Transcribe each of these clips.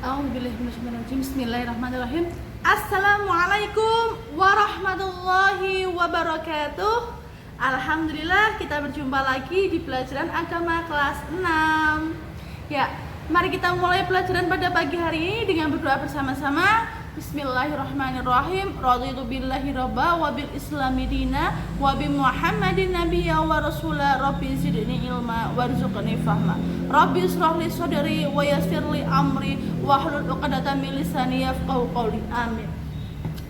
Bismillahirrahmanirrahim. Assalamualaikum warahmatullahi wabarakatuh. Alhamdulillah kita berjumpa lagi di pelajaran agama kelas 6. Ya, mari kita mulai pelajaran pada pagi hari ini dengan berdoa bersama-sama. Bismillahirrahmanirrahim. Raditu billahi robba wa bil islami dina wa bi muhammadin nabiyya wa rasula. Rabbi zidni ilma warzuqni fahma. Rabbi ishrah li sadri wa yassir li amri wahlul 'uqdatam min lisani yafqahu qawli. Amin.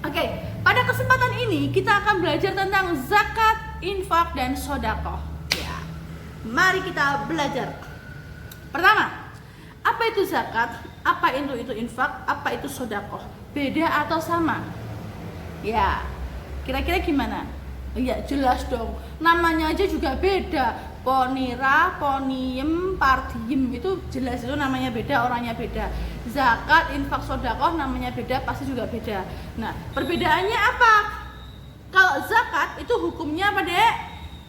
Oke, pada kesempatan ini kita akan belajar tentang zakat, infak, dan sedekah. Ya. Mari kita belajar. Pertama, apa itu zakat? Apa itu infak? Apa itu sedekah? Beda atau sama? Ya, kira-kira gimana? Ya jelas dong, namanya aja juga beda. Ponira, poniem, pardiem, itu jelas itu namanya beda, orangnya beda. Zakat, infak, sedekah namanya beda, pasti juga beda. Nah, perbedaannya apa? Kalau zakat itu hukumnya apa, Dek?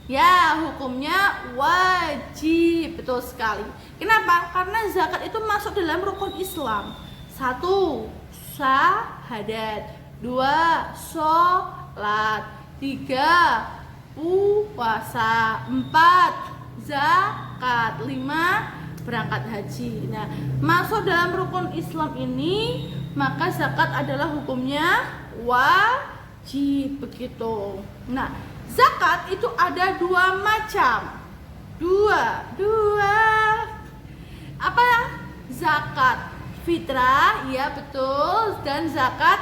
Ya, hukumnya wajib, betul sekali. Kenapa? Karena zakat itu masuk dalam rukun Islam. 1. Syahadat. 2. Sholat. 3. Puasa. 4. Zakat. 5. Berangkat haji. Nah, masuk dalam rukun Islam ini, maka zakat adalah hukumnya wajib, begitu. Nah, zakat itu ada 2 macam. Dua. Apa? Zakat fitrah, ya betul, dan zakat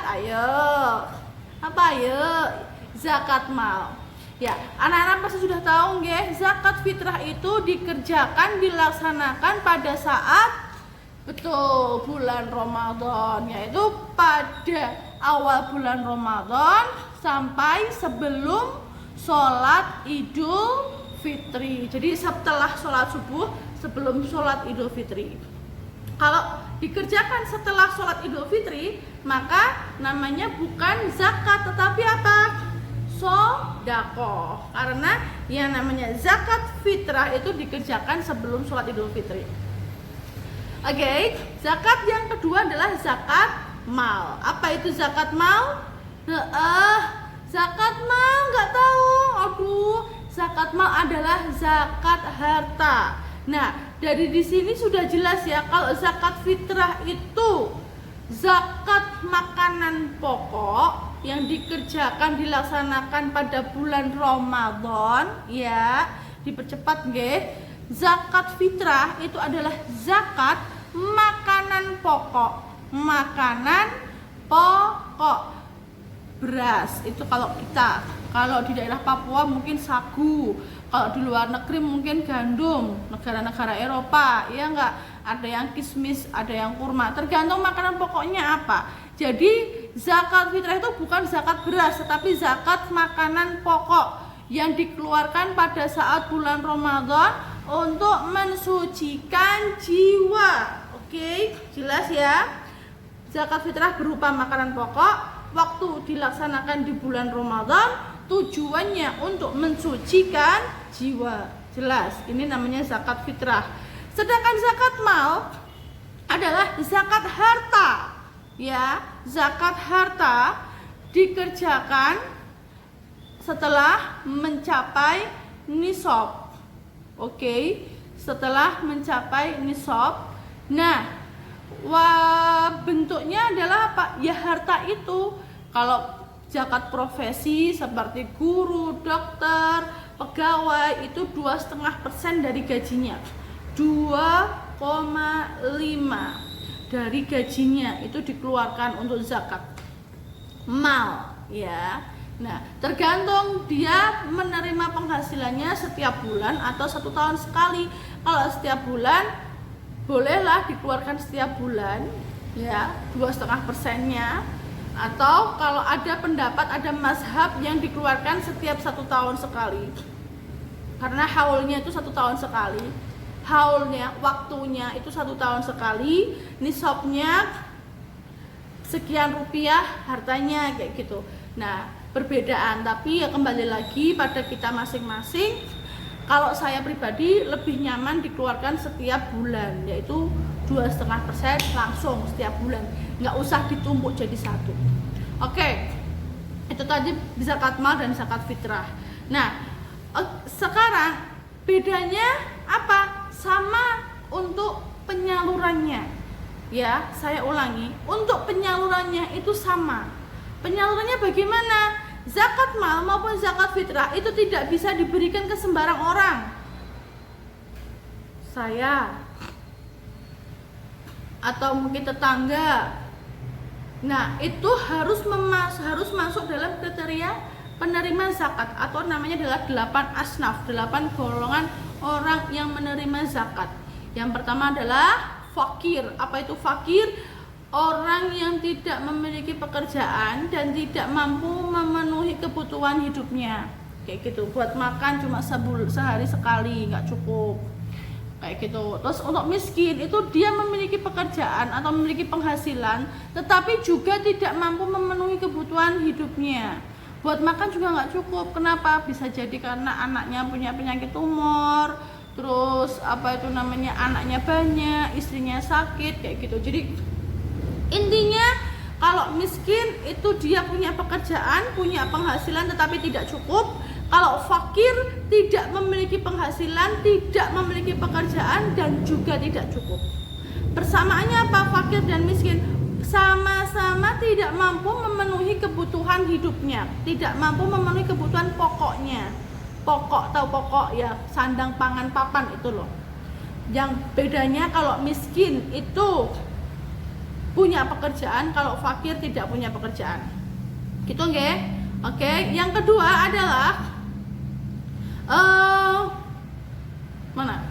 zakat mal. Ya, anak-anak pasti sudah tahu nggih, zakat fitrah itu dikerjakan, dilaksanakan pada saat betul bulan Ramadan, yaitu pada awal bulan Ramadan sampai sebelum sholat Idul Fitri. Jadi setelah sholat subuh, sebelum sholat Idul Fitri. Kalau dikerjakan setelah sholat Idul Fitri, maka namanya bukan zakat, tetapi apa? Sedekah. Karena yang namanya zakat fitrah itu dikerjakan sebelum sholat Idul Fitri. Oke, zakat yang kedua adalah zakat mal. Apa itu zakat mal? Zakat mal nggak tahu. Aduh, zakat mal adalah zakat harta. Nah, dari di sini sudah jelas ya, kalau zakat fitrah itu zakat makanan pokok yang dikerjakan, dilaksanakan pada bulan Ramadan, ya, dipercepat nggih. Zakat fitrah itu adalah zakat makanan pokok. Makanan pokok. Beras itu kalau kita, kalau di daerah Papua mungkin sagu, kalau di luar negeri mungkin gandum, negara-negara Eropa, ya enggak, ada yang kismis, ada yang kurma, tergantung makanan pokoknya apa. Jadi zakat fitrah itu bukan zakat beras, tetapi zakat makanan pokok yang dikeluarkan pada saat bulan Ramadan untuk mensucikan jiwa. Oke, jelas ya. Zakat fitrah berupa makanan pokok, waktu dilaksanakan di bulan Ramadan, tujuannya untuk mensucikan jiwa. Jelas, ini namanya zakat fitrah. Sedangkan zakat mal adalah zakat harta. Ya, zakat harta dikerjakan setelah mencapai nisab. Oke, setelah mencapai nisab. Nah, bentuknya adalah apa? Ya harta itu. Kalau zakat profesi seperti guru, dokter, pegawai itu 2,5% dari gajinya. 2,5 dari gajinya itu dikeluarkan untuk zakat mal, ya. Nah, tergantung dia menerima penghasilannya setiap bulan atau 1 tahun sekali. Kalau setiap bulan, bolehlah dikeluarkan setiap bulan, ya, 2,5%-nya. Atau kalau ada pendapat, ada mazhab yang dikeluarkan setiap 1 tahun sekali. Karena haulnya itu 1 tahun sekali. Haulnya, waktunya itu 1 tahun sekali. Nisabnya sekian rupiah hartanya, kayak gitu. Nah, perbedaan, tapi ya kembali lagi pada kita masing-masing. Kalau saya pribadi lebih nyaman dikeluarkan setiap bulan, yaitu 2,5% langsung setiap bulan, nggak usah ditumpuk jadi satu. Oke, itu tadi zakat mal dan zakat fitrah. Nah, sekarang bedanya apa? Sama untuk penyalurannya. Ya, saya ulangi, untuk penyalurannya itu sama. Penyalurannya bagaimana? Zakat mal maupun zakat fitrah itu tidak bisa diberikan ke sembarang orang. Saya atau mungkin tetangga. Nah, itu harus masuk dalam kriteria penerima zakat, atau namanya adalah 8 asnaf, 8 golongan orang yang menerima zakat. Yang pertama adalah fakir. Apa itu fakir? Orang yang tidak memiliki pekerjaan dan tidak mampu memenuhi kebutuhan hidupnya. Kayak gitu, buat makan cuma sehari sekali, nggak cukup. Kayak gitu. Terus untuk miskin itu dia memiliki pekerjaan atau memiliki penghasilan, tetapi juga tidak mampu memenuhi kebutuhan hidupnya. Buat makan juga nggak cukup. Kenapa? Bisa jadi karena anaknya punya penyakit tumor, terus anaknya banyak, istrinya sakit, kayak gitu. Jadi intinya kalau miskin itu dia punya pekerjaan, punya penghasilan tetapi tidak cukup. Kalau fakir tidak memiliki penghasilan, tidak memiliki pekerjaan dan juga tidak cukup. Persamaannya apa? Fakir dan miskin sama-sama tidak mampu memenuhi kebutuhan hidupnya, tidak mampu memenuhi kebutuhan pokoknya. Pokok, tahu pokok ya, sandang pangan papan itu loh. Yang bedanya kalau miskin itu punya pekerjaan, kalau fakir tidak punya pekerjaan. Gitu nggih? Oke, yang kedua adalah mana?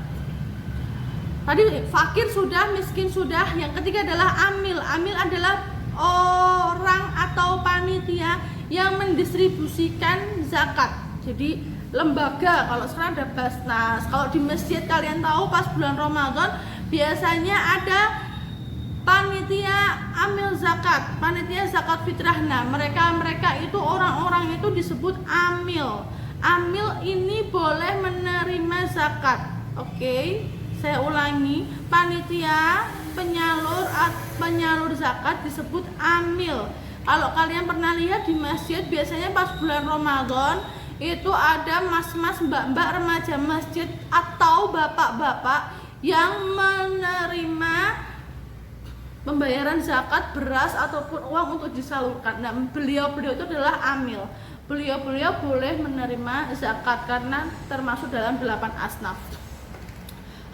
Tadi fakir sudah, miskin sudah. Yang ketiga adalah amil. Amil adalah orang atau panitia yang mendistribusikan zakat. Jadi lembaga, kalau sekarang ada Basnas. Kalau di masjid kalian tahu pas bulan Ramadan biasanya ada panitia amil zakat, panitia zakat fitrah. Nah, mereka itu orang-orang itu disebut amil. Amil ini boleh menerima zakat. Oke, saya ulangi, panitia penyalur zakat disebut amil. Kalau kalian pernah lihat di masjid biasanya pas bulan Ramadan itu ada mas-mas, mbak-mbak remaja masjid atau bapak-bapak yang menerima pembayaran zakat beras ataupun uang untuk disalurkan. Nah, beliau itu adalah amil. Beliau boleh menerima zakat karena termasuk dalam 8 asnaf.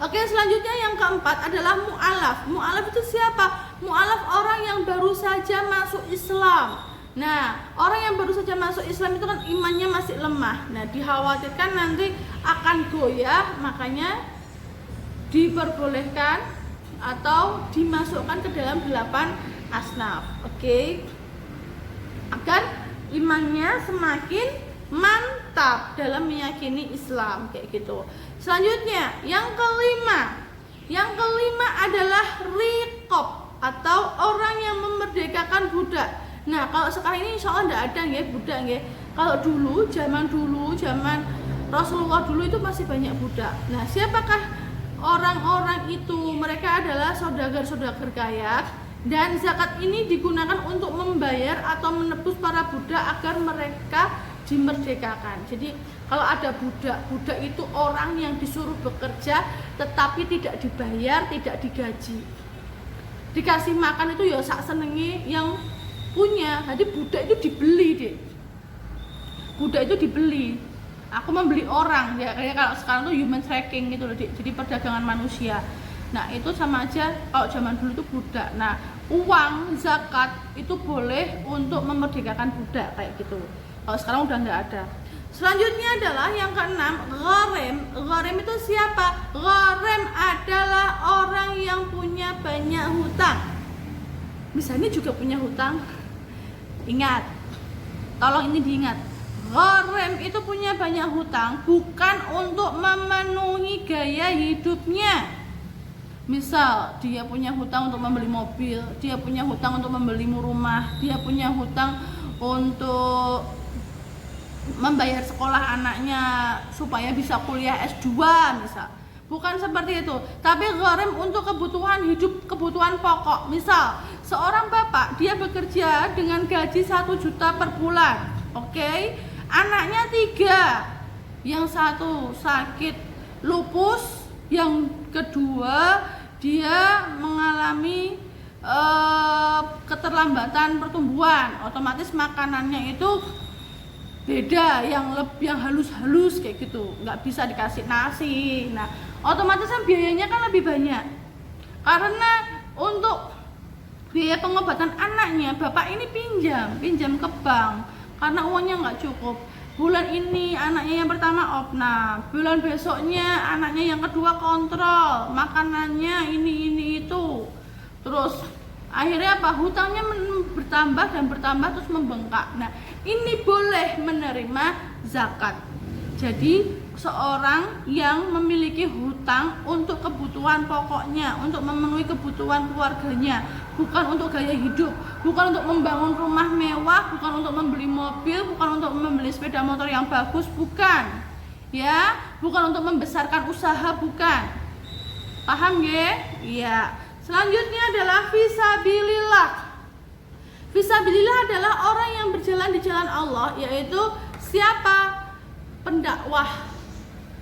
Oke, selanjutnya yang keempat adalah mu'alaf. Mu'alaf itu siapa? Mu'alaf orang yang baru saja masuk Islam. Nah, orang yang baru saja masuk Islam itu kan imannya masih lemah. Nah, dikhawatirkan nanti akan goyah, makanya diperbolehkan atau dimasukkan ke dalam 8 asnaf. Oke. Agar imannya semakin mantap dalam meyakini Islam, kayak gitu. Selanjutnya, yang kelima adalah riqab atau orang yang memerdekakan budak. Nah, kalau sekarang ini insya Allah tidak ada ya budak ya. Kalau zaman Rasulullah dulu itu masih banyak budak. Nah, siapakah orang-orang itu? Mereka adalah saudagar-saudagar kaya. Dan zakat ini digunakan untuk membayar atau menebus para budak agar mereka dimerdekakan. Jadi kalau ada budak itu orang yang disuruh bekerja tetapi tidak dibayar, tidak digaji. Dikasih makan itu ya sak senenge yang punya. Jadi budak itu dibeli deh. Budak itu dibeli. Aku membeli orang ya, kayak kalau sekarang tuh human trafficking gitu loh, jadi perdagangan manusia. Nah, itu sama aja kalau zaman dulu itu budak. Nah, uang zakat itu boleh untuk memerdekakan budak kayak gitu. Kalau sekarang udah nggak ada. Selanjutnya adalah yang keenam, gharem. Gharem itu siapa? Gharem adalah orang yang punya banyak hutang. Misalnya juga punya hutang. Ingat, tolong ini diingat. Gharem itu punya banyak hutang bukan untuk memenuhi gaya hidupnya. Misal dia punya hutang untuk membeli mobil, dia punya hutang untuk membeli rumah, dia punya hutang untuk membayar sekolah anaknya supaya bisa kuliah S2 misal. Bukan seperti itu, tapi gharim untuk kebutuhan hidup, kebutuhan pokok. Misal, seorang bapak dia bekerja dengan gaji 1 juta per bulan. Oke, anaknya 3, yang satu sakit lupus, yang kedua dia mengalami keterlambatan pertumbuhan, otomatis makanannya itu beda, yang halus-halus kayak gitu, nggak bisa dikasih nasi. Nah, otomatis kan biayanya kan lebih banyak, karena untuk biaya pengobatan anaknya bapak ini pinjam ke bank karena uangnya nggak cukup. Bulan ini anaknya yang pertama opnam, bulan besoknya anaknya yang kedua kontrol makanannya ini itu, terus akhirnya apa, hutangnya bertambah dan bertambah terus membengkak. Nah, ini boleh menerima zakat. Jadi seorang yang memiliki hutang untuk kebutuhan pokoknya, untuk memenuhi kebutuhan keluarganya, bukan untuk gaya hidup, bukan untuk membangun rumah mewah, bukan untuk membeli mobil, bukan untuk membeli sepeda motor yang bagus, bukan ya, bukan untuk membesarkan usaha, bukan. Paham ya? Iya. Selanjutnya adalah fisabilillah. Fisabilillah adalah orang yang berjalan di jalan Allah, yaitu siapa? Pendakwah.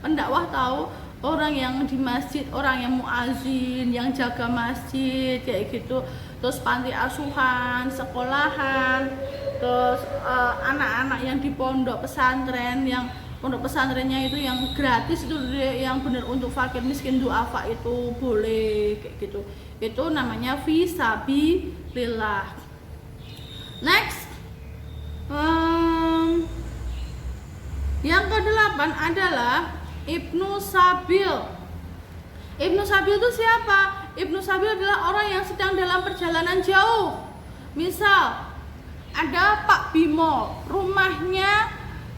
Pendakwah tahu, orang yang di masjid, orang yang muazin, yang jaga masjid kayak gitu. Terus panti asuhan, sekolahan, terus anak-anak yang di pondok pesantren, yang pondok pesantrennya itu yang gratis, itu yang benar untuk fakir miskin duafa, itu boleh kayak gitu. Itu namanya fisabilillah. Next, yang ke-8 adalah Ibnu Sabil. Ibnu Sabil itu siapa? Ibnu Sabil adalah orang yang sedang dalam perjalanan jauh. Misal ada Pak Bimo, rumahnya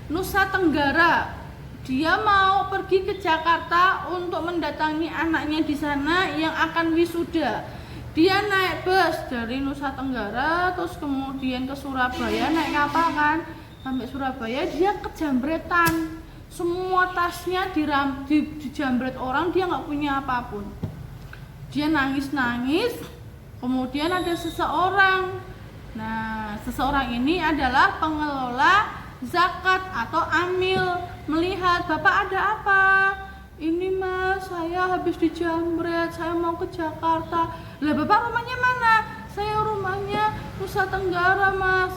Nusa Tenggara. Dia mau pergi ke Jakarta untuk mendatangi anaknya di sana yang akan wisuda. Dia naik bus dari Nusa Tenggara, terus kemudian ke Surabaya, naik kapal kan, sampai Surabaya dia kejambretan. Semua tasnya dijambret orang, dia nggak punya apapun. Dia nangis-nangis. Kemudian ada seseorang. Nah, seseorang ini adalah pengelola zakat atau amil, melihat, "Bapak ada apa?" "Ini Mas, saya habis dijambret, saya mau ke Jakarta." "Lah, Bapak rumahnya mana?" "Saya rumahnya Nusa Tenggara, Mas."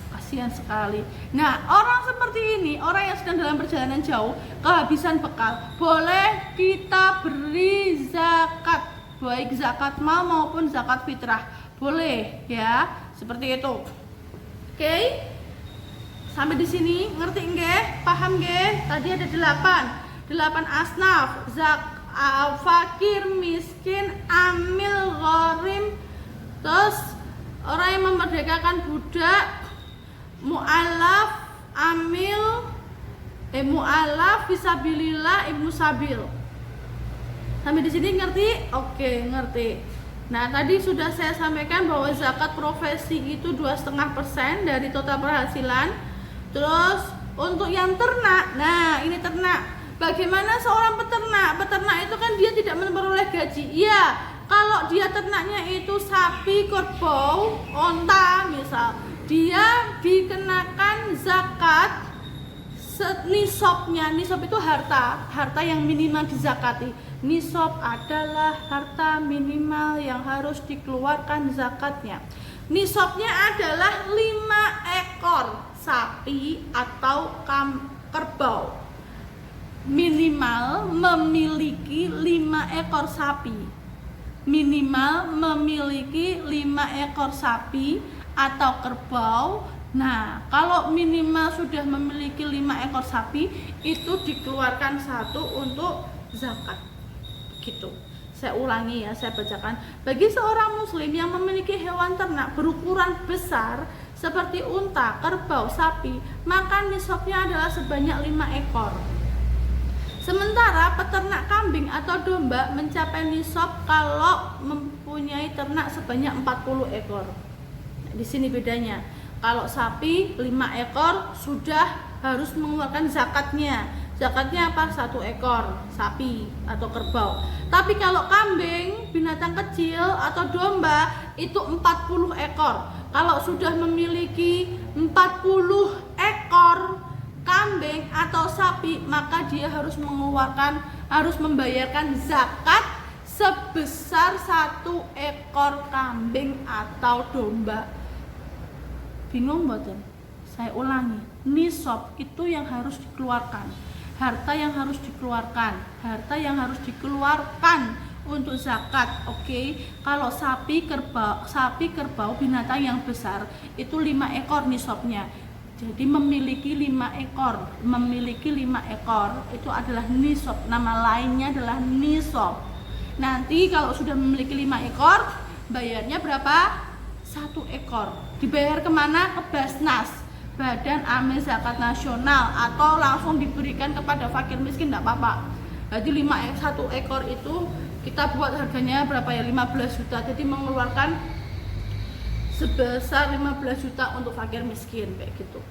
Kasihan sekali. Nah, orang seperti ini, orang yang sedang dalam perjalanan jauh, kehabisan bekal, boleh kita beri zakat, baik zakat mal maupun zakat fitrah, boleh ya, seperti itu. Oke, sampai di sini ngerti nggih? Paham nggih? Tadi ada 8 asnaf: fakir, miskin, amil, gharim, terus orang yang memerdekakan budak, mu'alaf, amil, mu'alaf, fisabilillah, ibnu sabil. Sampai di sini ngerti? Oke, ngerti. Nah, tadi sudah saya sampaikan bahwa zakat profesi itu 2,5% dari total penghasilan. Terus untuk yang ternak, nah ini ternak. Bagaimana seorang peternak? Peternak itu kan dia tidak memperoleh gaji. Iya, kalau dia ternaknya itu sapi, kerbau, onta misal, dia dikenakan zakat nisabnya. Nisab itu harta yang minimal dizakati. Nisab adalah harta minimal yang harus dikeluarkan zakatnya. Nisabnya adalah 5 ekor sapi atau kerbau. Minimal memiliki 5 ekor sapi. Minimal memiliki 5 ekor sapi atau kerbau. Nah, kalau minimal sudah memiliki 5 ekor sapi, itu dikeluarkan 1 untuk zakat. Gitu. Saya ulangi ya, saya bacakan. Bagi seorang muslim yang memiliki hewan ternak berukuran besar seperti unta, kerbau, sapi, maka nisabnya adalah sebanyak 5 ekor. Sementara peternak kambing atau domba mencapai nisab kalau mempunyai ternak sebanyak 40 ekor. Di sini bedanya. Kalau sapi 5 ekor sudah harus mengeluarkan zakatnya. zakatnya apa? 1 ekor sapi atau kerbau. Tapi kalau kambing, binatang kecil atau domba itu 40 ekor. Kalau sudah memiliki 40 ekor kambing atau sapi, maka dia harus membayarkan zakat sebesar 1 ekor kambing atau domba. Bingung mboten? Saya ulangi, nisab itu yang harus dikeluarkan, harta yang harus dikeluarkan untuk zakat. Oke. Kalau sapi kerbau binatang yang besar itu 5 ekor nisabnya. Jadi memiliki 5 ekor itu adalah nisab. Nama lainnya adalah nisab. Nanti kalau sudah memiliki 5 ekor, bayarnya berapa? 1 ekor. Dibayar kemana? Ke Basnas, Badan Amil Zakat Nasional, atau langsung diberikan kepada fakir miskin, tidak apa-apa. Jadi 1 ekor itu kita buat harganya berapa ya? 15 juta. Jadi mengeluarkan sebesar 15 juta untuk fakir miskin, kayak gitu.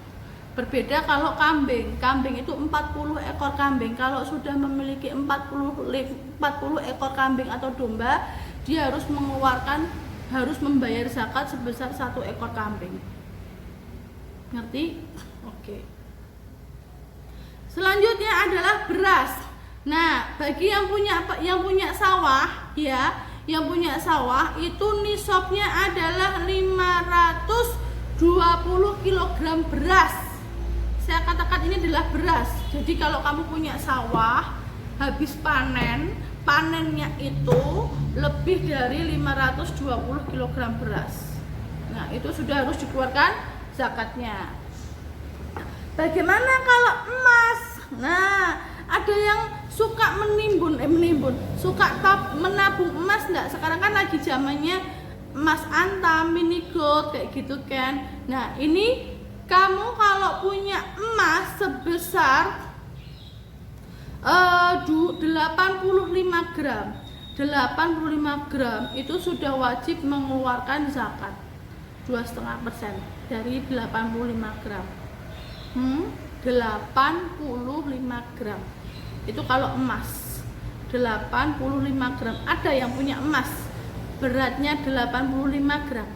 Berbeda kalau kambing itu 40 ekor kambing. Kalau sudah memiliki 40 ekor kambing atau domba, dia harus membayar zakat sebesar 1 ekor kambing. Ngerti? Oke. Selanjutnya adalah beras. Nah, bagi yang punya sawah ya, yang punya sawah itu nisabnya adalah 520 kg beras. Saya katakan ini adalah beras. Jadi kalau kamu punya sawah, habis panennya itu lebih dari 520 kg beras. Nah, itu sudah harus dikeluarkan zakatnya. Bagaimana kalau emas? Nah, ada yang suka menabung emas enggak? Sekarang kan lagi zamannya emas antam, mini gold kayak gitu kan. Nah, ini kamu kalau punya emas sebesar 85 gram itu sudah wajib mengeluarkan zakat 2,5% dari 85 gram. 85 gram itu kalau emas 85 gram. Ada yang punya emas beratnya 85 gram?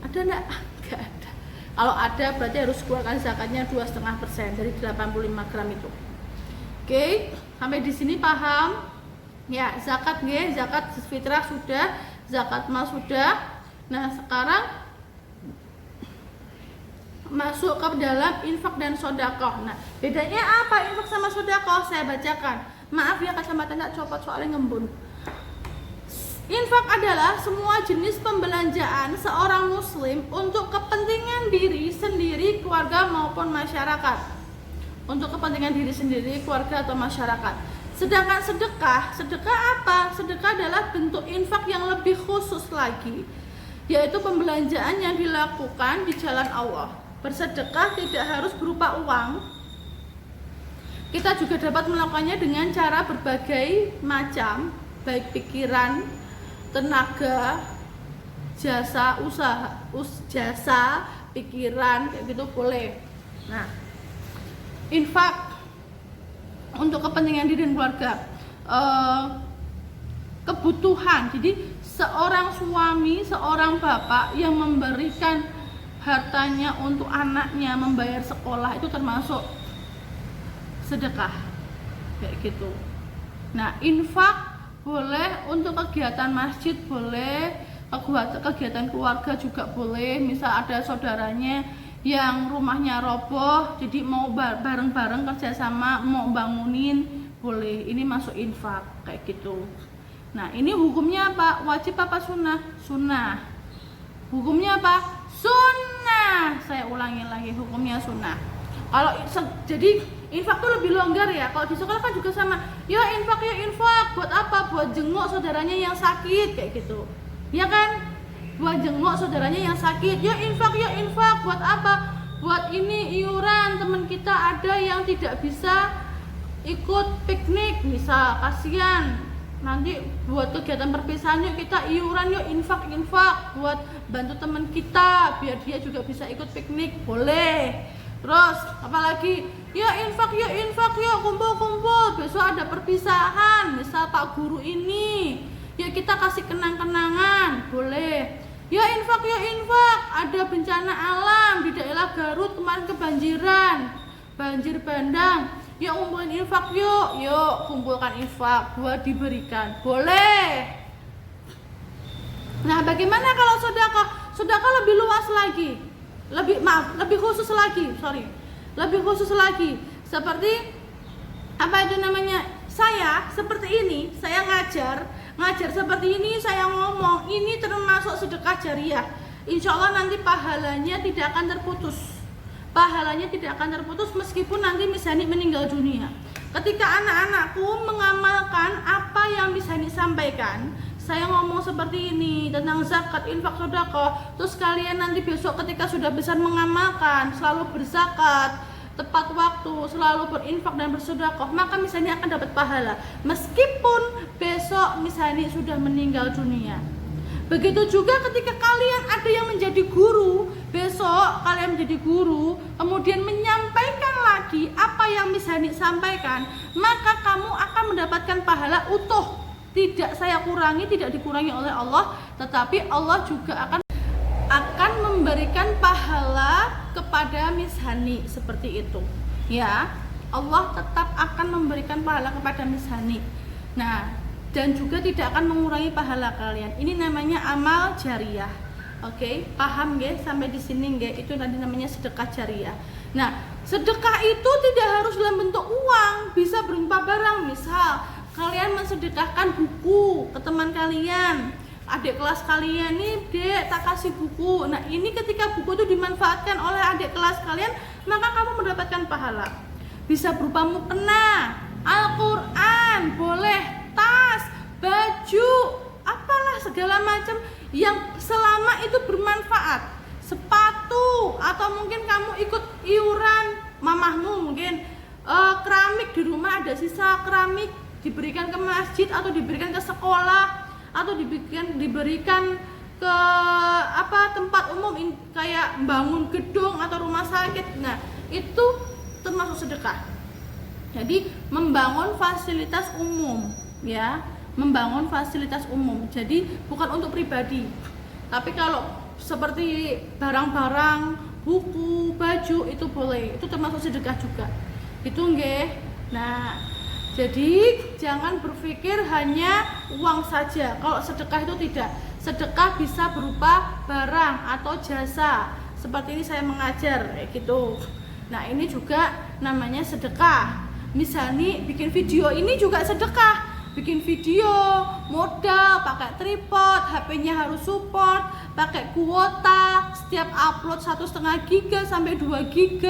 Ada enggak? Enggak ada. Kalau ada berarti harus keluarkan zakatnya 2,5% dari 85 gram itu. Oke, sampai di sini paham? Ya, zakat fitrah sudah, zakat mal sudah. Nah, sekarang masuk ke dalam infak dan sedekah. Nah, bedanya apa infak sama sedekah? Saya bacakan. Maaf ya, kacamata tak copot soalnya ngembun. Infak adalah semua jenis pembelanjaan seorang muslim untuk kepentingan diri sendiri, keluarga maupun masyarakat. Untuk kepentingan diri sendiri, keluarga atau masyarakat. Sedangkan sedekah apa? Sedekah adalah bentuk infak yang lebih khusus lagi, yaitu pembelanjaan yang dilakukan di jalan Allah. Bersedekah tidak harus berupa uang. Kita juga dapat melakukannya dengan cara berbagai macam, baik pikiran, tenaga, jasa, jasa, pikiran, kayak gitu boleh. Nah, infak untuk kepentingan diri dan keluarga, kebutuhan. Jadi seorang suami, seorang bapak yang memberikan hartanya untuk anaknya membayar sekolah itu termasuk sedekah, kayak gitu. Nah, infak boleh untuk kegiatan masjid, boleh kegiatan keluarga juga boleh. Misal ada saudaranya yang rumahnya roboh, jadi mau bareng-bareng kerjasama mau bangunin, boleh. Ini masuk infak kayak gitu. Nah, ini hukumnya apa? Wajib apa sunnah? Sunnah. Hukumnya apa? Sunnah. Saya ulangi lagi, hukumnya sunnah. Kalau jadi infak tuh lebih longgar ya. Kalau di sekolah kan juga sama. Ya infak. Buat apa? Buat jenguk saudaranya yang sakit kayak gitu. Ya kan? Buat jenguk saudaranya yang sakit. Ya infak. Buat apa? Buat ini iuran teman kita ada yang tidak bisa ikut piknik, misal kasihan. Nanti buat kegiatan perpisahan yuk kita iuran, yuk infak buat bantu teman kita biar dia juga bisa ikut piknik, boleh. Terus apalagi? Ya infak, kumpul-kumpul. Besok ada perpisahan, misal Pak Guru ini. Ya kita kasih kenang-kenangan, boleh. Ya infak, ada bencana alam di daerah Garut kemarin kebanjiran, banjir bandang. Ya kumpulin infak yuk kumpulkan infak buat diberikan, boleh. Nah bagaimana kalau sedekah? Sedekah lebih luas lagi, lebih khusus lagi, seperti apa itu namanya, saya seperti ini, saya ngajar seperti ini, saya ngomong, ini termasuk sedekah jariah. Insya Allah nanti pahalanya tidak akan terputus meskipun nanti misalnya meninggal dunia. Ketika anak-anakku mengamalkan apa yang misalnya sampaikan, saya ngomong seperti ini tentang zakat, infak, sedekah, terus kalian nanti besok ketika sudah besar mengamalkan, selalu berzakat tepat waktu, selalu berinfak dan bersedekah, maka misalnya akan dapat pahala meskipun besok misalnya sudah meninggal dunia. Begitu juga ketika kalian ada yang menjadi guru, besok kalian menjadi guru, kemudian menyampaikan lagi apa yang misalnya sampaikan, maka kamu akan mendapatkan pahala utuh. Tidak saya kurangi, tidak dikurangi oleh Allah, tetapi Allah juga akan memberikan pahala kepada Mishani seperti itu. Ya, Allah tetap akan memberikan pahala kepada Mishani. Nah, dan juga tidak akan mengurangi pahala kalian. Ini namanya amal jariah. Oke, paham nggih sampai di sini nggih? Itu tadi namanya sedekah jariah. Nah, sedekah itu tidak harus dalam bentuk uang, bisa berupa barang. Misal kalian mensedekahkan buku ke teman kalian, adik kelas kalian nih, dek tak kasih buku. Nah ini ketika buku itu dimanfaatkan oleh adik kelas kalian, maka kamu mendapatkan pahala. Bisa berupa mukena, Al-Quran, boleh, tas, baju, apalah segala macam yang selama itu bermanfaat, sepatu, atau mungkin kamu ikut iuran mamahmu, mungkin keramik di rumah ada sisa keramik, diberikan ke masjid atau diberikan ke sekolah atau diberikan ke tempat umum kayak bangun gedung atau rumah sakit. Nah, itu termasuk sedekah. Jadi membangun fasilitas umum, ya, membangun fasilitas umum. Jadi bukan untuk pribadi. Tapi kalau seperti barang-barang, buku, baju itu boleh. Itu termasuk sedekah juga. Itu nggih. Nah, jadi jangan berpikir hanya uang saja. Kalau sedekah itu tidak. Sedekah bisa berupa barang atau jasa. Seperti ini saya mengajar kayak gitu. Nah, ini juga namanya sedekah. Misalnya bikin video ini juga sedekah. Bikin video, modal, pakai tripod, HP-nya harus support, pakai kuota, setiap upload 1,5 GB sampai 2 GB.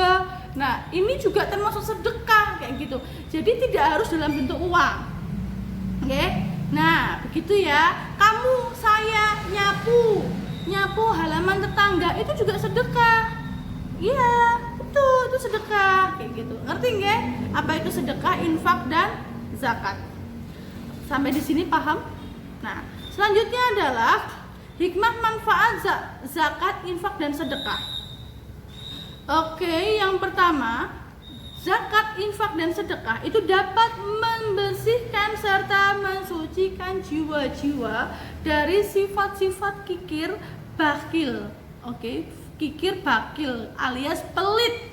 Nah, ini juga termasuk sedekah kayak gitu. Jadi tidak harus dalam bentuk uang. Oke? Nah, begitu ya. Kamu, saya nyapu halaman tetangga itu juga sedekah. Iya, itu sedekah kayak gitu. Ngerti nggak? Apa itu sedekah, infak dan zakat? Sampai di sini paham? Nah, selanjutnya adalah hikmah manfaat zakat, infak dan sedekah. Oke, yang pertama, zakat, infak dan sedekah itu dapat membersihkan serta mensucikan jiwa-jiwa dari sifat-sifat kikir bakil. Oke, kikir bakil alias pelit.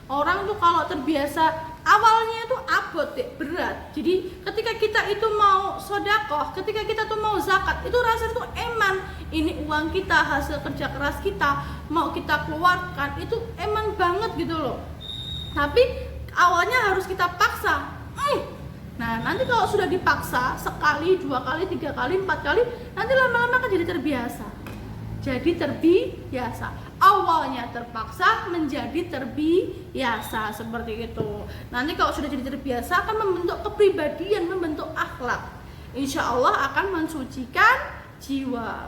Orang tuh kalau terbiasa awalnya itu abot deh, berat. Jadi ketika kita itu mau sedekah, ketika kita tuh mau zakat, itu rasanya tuh eman. Ini uang kita, hasil kerja keras kita, mau kita keluarkan, itu eman banget gitu loh. Tapi awalnya harus kita paksa. Nah, nanti kalau sudah dipaksa sekali, 2 kali, 3 kali, 4 kali, nanti lama-lama kan jadi terbiasa. Jadi terbiasa. Awalnya terpaksa menjadi terbiasa seperti itu. Nanti kalau sudah jadi terbiasa akan membentuk kepribadian, membentuk akhlak. Insya Allah akan mensucikan jiwa.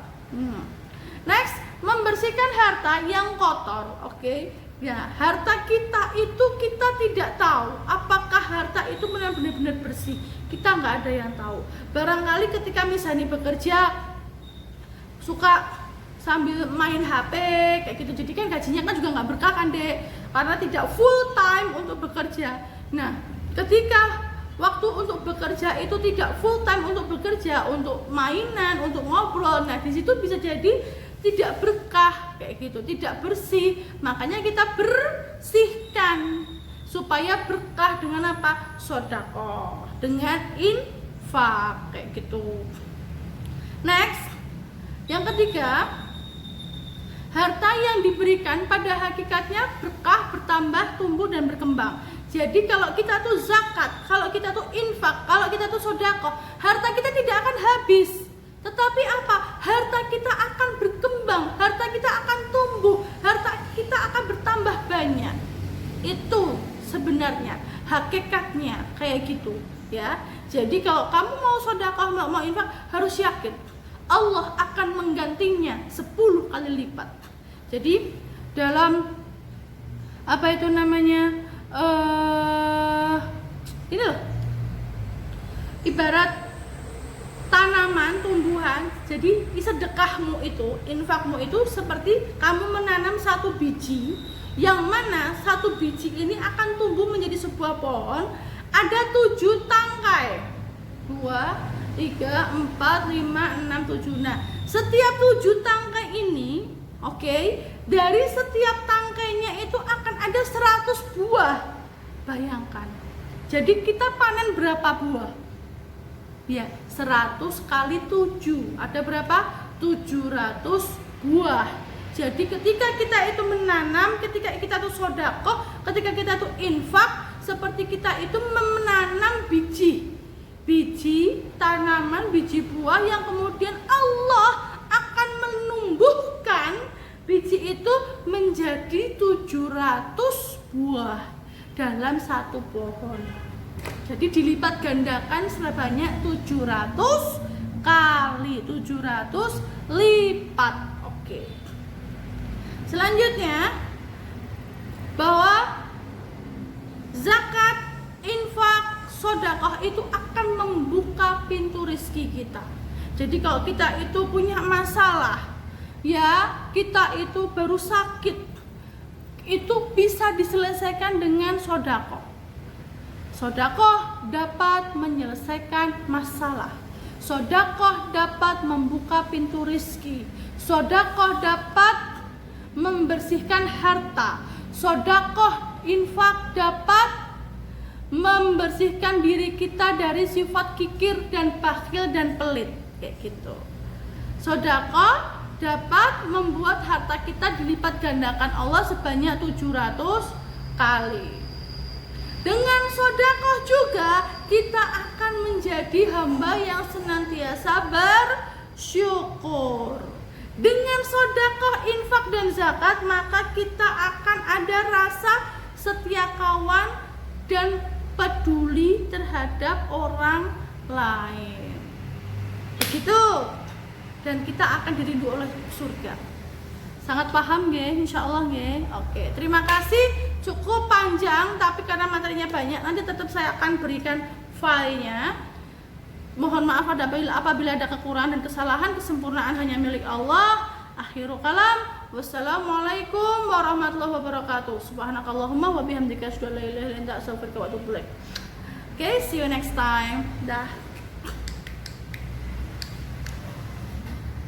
Next, membersihkan harta yang kotor. Oke. Ya, harta kita itu kita tidak tahu apakah harta itu benar-benar bersih. Kita nggak ada yang tahu. Barangkali ketika misalnya bekerja suka sambil main HP kayak gitu, jadi kan gajinya kan juga nggak berkah kan dek. karena tidak full time untuk bekerja. Nah, ketika waktu untuk bekerja itu tidak full time untuk bekerja, untuk mainan, untuk ngobrol, nah di situ bisa jadi tidak berkah kayak gitu, tidak bersih. Makanya kita bersihkan supaya berkah dengan apa? Sedekah, dengan infak kayak gitu. Next, yang ketiga, harta yang diberikan pada hakikatnya berkah, bertambah, tumbuh dan berkembang. Jadi kalau kita tuh zakat, kalau kita tuh infak, kalau kita tuh sedekah, harta kita tidak akan habis. Tetapi apa? Harta kita akan berkembang, harta kita akan tumbuh, harta kita akan bertambah banyak. Itu sebenarnya hakikatnya kayak gitu ya. Jadi kalau kamu mau sedekah, mau infak, harus yakin Allah akan menggantinya 10 kali lipat. Jadi dalam apa itu namanya? Ini loh, ibarat tanaman, tumbuhan. Jadi sedekahmu itu, infakmu itu seperti kamu menanam satu biji, yang mana satu biji ini akan tumbuh menjadi sebuah pohon. Ada 7 tangkai, 2, 3, 4, 5, 6, 7. Nah, setiap 7 tangkai ini, oke, dari setiap tangkainya itu akan ada 100 buah. Bayangkan. Jadi kita panen berapa buah? Ya, 100 kali 7. Ada berapa? 700 buah. Jadi ketika kita itu menanam, ketika kita itu sedekah, ketika kita itu infak, seperti kita itu menanam biji tanaman, biji buah yang kemudian Allah akan menumbuhkan biji itu menjadi 700 buah dalam satu pohon. Jadi dilipat gandakan sebanyak 700 kali 700 lipat. Oke. Selanjutnya, bahwa zakat, infak, sedekah itu akan membuka pintu rezeki kita. Jadi kalau kita itu punya masalah, ya, kita itu baru sakit, itu bisa diselesaikan dengan sedekah. Sedekah dapat menyelesaikan masalah. Sedekah dapat membuka pintu rezeki. Sedekah dapat membersihkan harta. Sedekah, infak dapat membersihkan diri kita dari sifat kikir dan bakhil dan pelit kayak gitu. Sedekah dapat membuat harta kita dilipat gandakan Allah sebanyak 700 kali. Dengan sedekah juga kita akan menjadi hamba yang senantiasa bersyukur. Dengan sedekah, infak dan zakat, maka kita akan ada rasa setia kawan dan peduli terhadap orang lain. Begitu. Dan kita akan dirindu oleh surga. Sangat paham nggih, insyaallah nggih. Oke, terima kasih. Cukup panjang tapi karena materinya banyak, nanti tetap saya akan berikan filenya. Mohon maaf apabila ada kekurangan dan kesalahan, kesempurnaan hanya milik Allah. Akhirul kalam. Wassalamualaikum warahmatullahi wabarakatuh. Subhanakallahumma wa bihamdika asyhadu an la ilaha illa anta astaghfiruka wa atubu ilaik. Okay, see you next time. Dah.